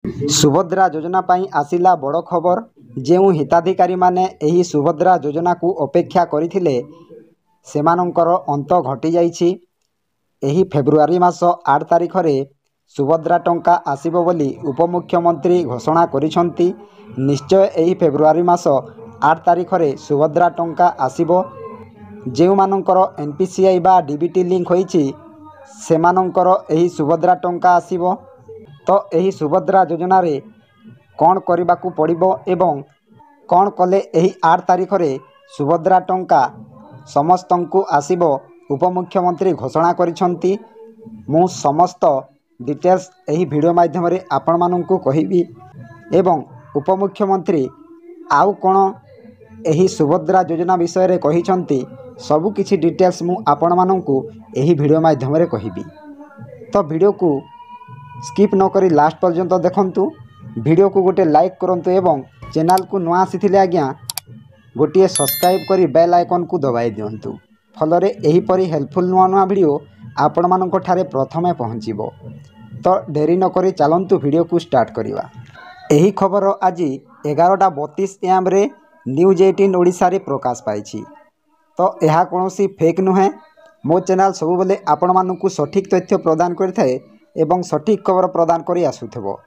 सुभद्रा योजना पाई आसिला बड़ खबर। जो हिताधिकारी माने एही सुभद्रा योजना को अपेक्षा करथिले सेमानंकर अंत घटी जाइछि। एही फेब्रुआरी मास 8 तारिख रे सुभद्रा टंका आसिबो बोली उपमुख्यमंत्री घोषणा करिसंती। निश्चय एही फेब्रुआरी मास 8 तारिख रे सुभद्रा टंका आसिबो। जेउ मानंकर एनपीसीआई बा डीबीटी लिंक होइछि सेमानंकर एही सुभद्रा टंका आसिबो। तो एही सुभद्रा योजना रे कौन करबाकू पड़िबो एवं कौन कले एही 8 तारिख रे सुभद्रा टंका समस्तंकु आसिबो उपमुख्यमंत्री घोषणा करिसंती। मु समस्त डिटेल्स एही वीडियो माध्यम रे आपण माननकु कहिबी एवं उपमुख्यमंत्री आउ कोन एही सुभद्रा योजना विषय रे कहिसंती सबु किछि डिटेल्स मु आपण माननकु एही वीडियो माध्यम रे कहिबी। तो वीडियो को स्किप न करी लास्ट पर्यंत देखंतु। वीडियो को गोटे लाइक करंतु एवं चैनल को नुआ आसीथिले आज्ञा गोटे सब्सक्राइब करी बेल आइकन को दबाई दियंतु। फलरे एही परी हेल्पफुल नुआ नुआ वीडियो आपण माननक ठारे प्रथमे पहुँचीबो। तो देरी न करी चलंतु वीडियो को स्टार्ट करिवा। एही खबर आज 11:32 AM रे न्यूज 18 ओडिशा रे प्रकाश पाइछि। तो यह कोनोसी फेक नुहे। मो चैनल सब बेले आपण माननकु सठिक तथ्य प्रदान करथाए एवं सठिक खबर प्रदान करी आसुथबो।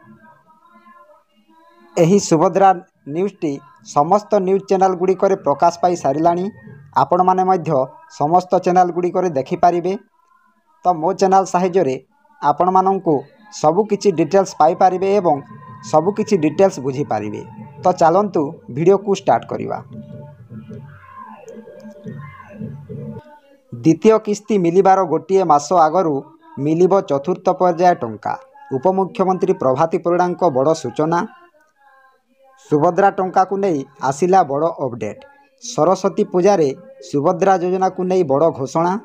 एही सुभद्रा न्यूज़टी समस्त न्यूज चैनल गुडी करे प्रकाश पाई सारिलाणी। आपण माने मध्य समस्त चैनल गुडी करे देखि पारिबे। तो मो चैनल सहाय्य रे आपण माननकु सबु किछि डिटेल्स पाई पारिबे एवं सबु किछि डिटेल्स बुझी पारिबे। तो चलंतु वीडियो को स्टार्ट करिवा। द्वितीय किस्ती मिलिबार गोटे मास आगरू मिलिब चतुर्थ पर्याय टंका। उपमुख्यमंत्री प्रभाती परिडांक बड़ सूचना। सुभद्रा टंका को नहीं आसिला बड़ अपडेट। सरस्वती पूजा सुभद्रा योजना को नहीं बड़ घोषणा।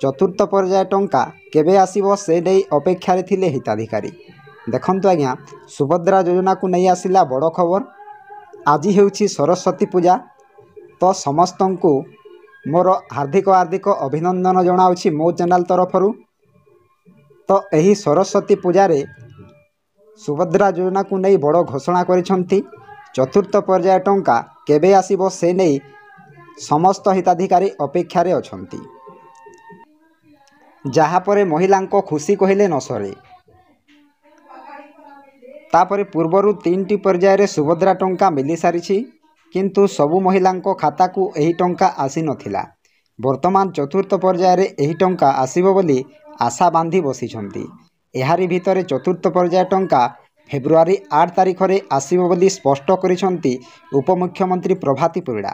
चतुर्थ पर्याय टंका केबे आसिबो से नहीं अपेक्षा रे थिले हिताधिकारी। देखंतु आज्ञा सुभद्रा योजना को नहीं आसिला बड़ खबर। आज हेउछि सरस्वती पूजा। तो समस्तंकु मोर हार्दिक हार्दिक अभिनंदन जनाउछि मो चैनल तरफरु। तो एही सरस्वती पूजा रे सुभद्रा योजना को नहीं बड़ घोषणा करिसंती। चतुर्थ पर्याय टंका केबे आसिबो से नहीं समस्त हिताधिकारी अपेक्षा रे अछंती। जहा परे महिलांको खुशी कहिले न सरे। तापरे पूर्वरु 3टी पर्याय रे सुभद्रा टंका मिली सारिछि किंतु सबु महिलांको खाता को एही टंका आसी नथिला। वर्तमान चतुर्थ पर्याय रे एही टंका आसीबो बोली आशा बांधी बसिछंती। एहारी भितरे चतुर्थ पर्याय टंका फेब्रुआरी 8 तारिख रे आसीबो बोली स्पष्ट करिसंती उपमुख्यमंत्री प्रभाती परिडा।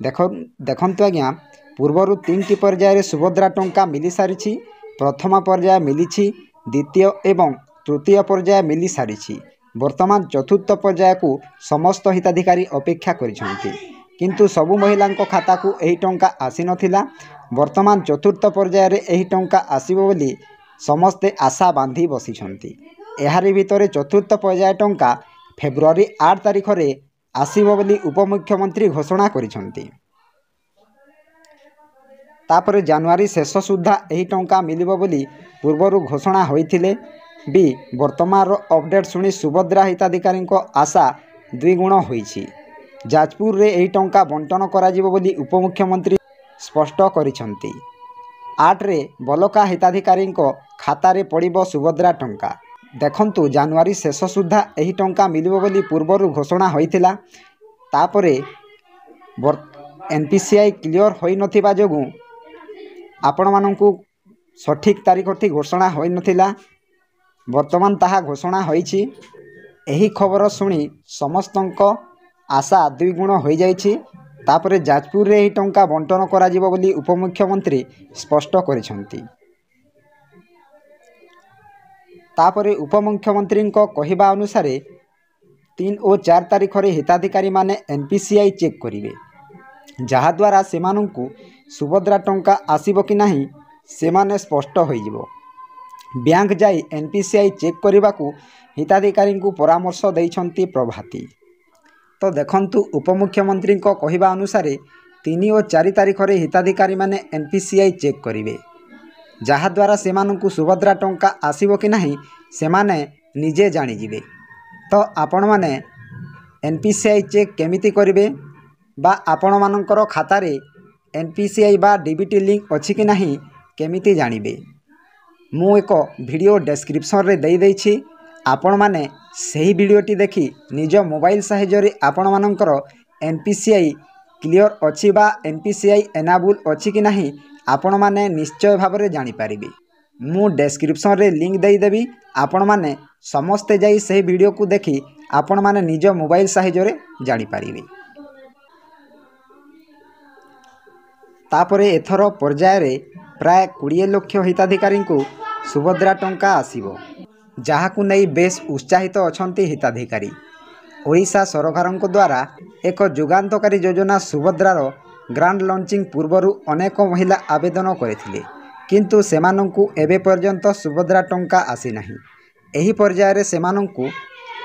देखंतु आज्ञा पूर्वरु 3टी पर्याय रे सुभद्रा टंका मिली सारिछि। प्रथम पर्याय मिलिछि, द्वितीय एवं तृतीय पर्याय मिली सारिछि। वर्तमान चतुर्थ पर्याय को समस्त हिताधिकारी अपेक्षा करिसंती किंतु सबु महिलांको खाता को एही टंका आसी नथिला। वर्तमान चतुर्थ पर्याय रे एही टंका आसीबो बोली समस्ते आशा बांधी बसिछंती। एहारी भितरे चतुर्थ पर्याय टंका फेब्रुआरी 8 तारिख रे आसीबो बोली उपमुख्यमंत्री घोषणा करिसंती। तापरे जनवरी शेष सुद्धा एही टंका मिलिबो बोली पूर्वरु घोषणा होइथिले भी वर्तमान अपडेट सुनी सुभद्रा हिताधिकारी आशा द्विगुण होइछि। जाजपुर रे एही टंका बंटन कराजिबो बोली उपमुख्यमंत्री स्पष्ट करिसंती। 8 रे बलका हिताधिकारी खाता रे पड़िबो सुभद्रा टंका। देखंतु जनवरी शेष सुद्धा एही टंका मिलिबो बोली पूर्वरु घोषणा होइथिला। तापरे एनपीसीआई क्लियर होई नथिबा जोगु आपण माननकु सठिक तारीख थी घोषणा होई नथिला। वर्तमान ताहा घोषणा होइछि। एही खबर सुनी समस्तंक आशा द्विगुण होई जाइछि। तापरे जाजपुर रे एही टंका बंटन कराजिबो बोली उपमुख्यमंत्री स्पष्ट करिसंती। तापरे उपमुख्यमंत्री कहिबा अनुसार 3 और 4 तारिख रे हिताधिकारी माने एनपीसीआई चेक करिवे जहा द्वारा सेमानंकु सुभद्रा टंका आसीबो कि नाही सेमाने स्पष्ट होइजिबो। बैंक जाई एनपीसीआई चेक करने हिताधिकारी को परामर्श देइछंती प्रभाती। तो देखंतु उपमुख्यमंत्री कहवा अनुसार 3 और 4 तारिख रे हिताधिकारी माने एनपीसीआई चेक करिवे जहाद्वारा सेमानंकु सुभद्रा टंका आसीबो कि नाही सेमाने निजे जानिजिबे। तो आपण माने एनपीसीआई चेक केमिति करिवे बा आपण मानकर खाता रे एनपीसीआई बा डीबीटी लिंक अछि कि नाही केमिति जानिबे मु एक वीडियो डिस्क्रिप्शन रे देई देछि आपण माने सही वीडियोटी देखि निज मोबाइल साहाय्य रे आपण मानकर एनपीसीआई क्लियर अछि बा एनपीसीआई एनाबल अछि कि नाही आपण माने निश्चय भाव रे जानि पारिबे मु डिस्क्रिप्शन रे लिंक देई देबी आपण माने समस्ते जाई सही वीडियो को देखि आपण माने निज मोबाइल साहाय्य रे जानि पारिबे तापरे एथर पर्याय रे प्राय 20 लाख हिताधिकारी को सुभद्रा टंका आसीबो जहाकु नहीं बेस उत्साहित अछंती हिताधिकारी ओडिशा सरकार द्वारा एक जुगान्तकारी योजना सुभद्रार ग्रांड लॉन्चिंग पूर्वरु अनेक महिला आवेदन करथिले किंतु सेमानंकु एबे पर्यंत सुभद्रा टंका आसी नाही एही पर्याय रे सेमानंकु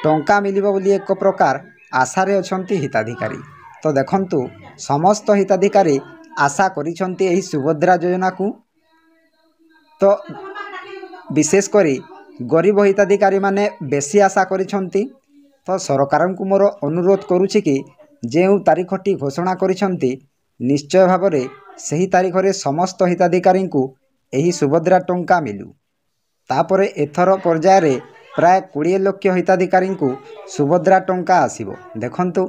टंका मिलिबो बोली एक प्रकार आशा रे अछंती हिताधिकारी तो देखंतु समस्त हिताधिकारी आशा करिसंती एही सुभद्रा योजना को तो विशेष करी गरीब हिताधिकारी माने बेसी आशा करिसंती तो सरकार को मोर अनुरोध करुछि कि जेउ तारीखटी घोषणा करिसंती निश्चय भाव रे सही तारीख रे समस्त हिताधिकारी को एही सुभद्रा टंका मिलू तापरे एथर पर्याय रे प्राय 20 लाख हिताधिकारी को सुभद्रा टंका आसीबो देखंतु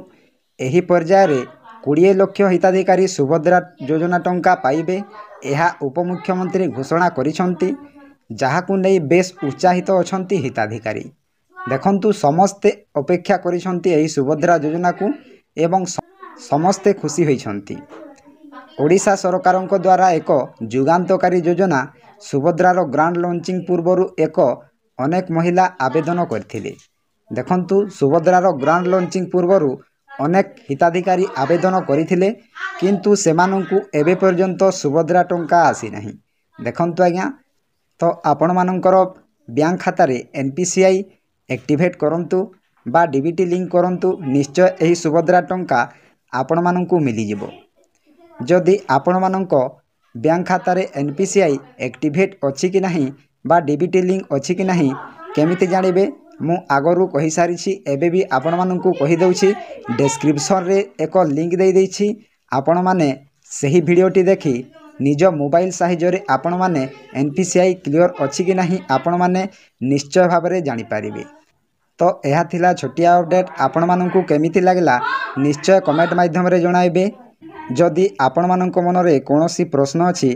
एही पर्याय रे 20 लाख हिताधिकारी सुभद्रा योजना टंका पाइबे एहा उपमुख्यमंत्री घोषणा करिसंती जहाकु नहीं बेस उत्साहित अछंती हिताधिकारी देखंतु समस्ते अपेक्षा करिसंती एही सुभद्रा योजना को एवं समस्ते खुशी होइछंती ओडिशा सरकार द्वारा एक जुगान्तकारी योजना सुभद्रार ग्रांड लॉन्चिंग पूर्वरु एक अनेक महिला आवेदन करथिले देखंतु सुभद्रार ग्रांड लॉन्चिंग पूर्वरु अनेक हिताधिकारी आवेदन करथिले किंतु सेमानंकु एबे पर्यंत सुभद्रा टंका आसी नाही देखंतु आज्ञा तो आपण मानकर बैंक खाता रे एनपीसीआई एक्टिवेट करंतु बा डीबीटी लिंक करंतु निश्चय एही सुभद्रा टंका आपण मानंकु मिली जिवो जदि आपण मानक बैंक खाता रे एनपीसीआई एक्टिवेट अछि कि नाही बा डीबीटी लिंक अछि कि नाही केमिति जानिबे मु आगरु कहि सारिछि एबे भी आपण मानंकु कहि दउछि डिस्क्रिप्शन रे एक लिंक देई दैछि आपण माने सही वीडियोटी देखि निज मोबाइल साहाय्य रे आपण माने एनपीसीआई क्लियर अछि कि नाही आपण माने निश्चय भाव रे जानि पारिबे तो एहा थिला छोटिया अपडेट आपण मानंकु केमिति लागला निश्चय कमेंट माध्यम रे जणाइबे जदि आपण मानंक मन रे कोनोसी प्रश्न अछि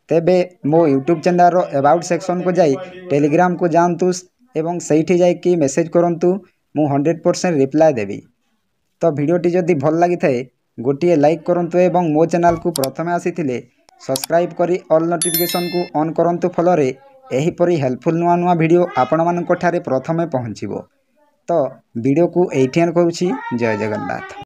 तेबे मो यूट्यूब चैनल रो अबाउट सेक्शन को जाई टेलीग्राम को जानतु एवं सहीठी जाई कि मेसेज करंतु मु 100% रिप्लाई देबी तो वीडियोटी जदि भल लागि थाए गोटिए लाइक करंतु एवं मो चैनल को प्रथमे आसीथिले सब्सक्राइब करी ऑल नोटिफिकेशन को ऑन करंतु फलरे एही परी हेल्पफुल नुआ नुआ वीडियो आपण मानक ठारे प्रथमे पहुंचीबो तो वीडियो को एठियन करूछि जय जगन्नाथ।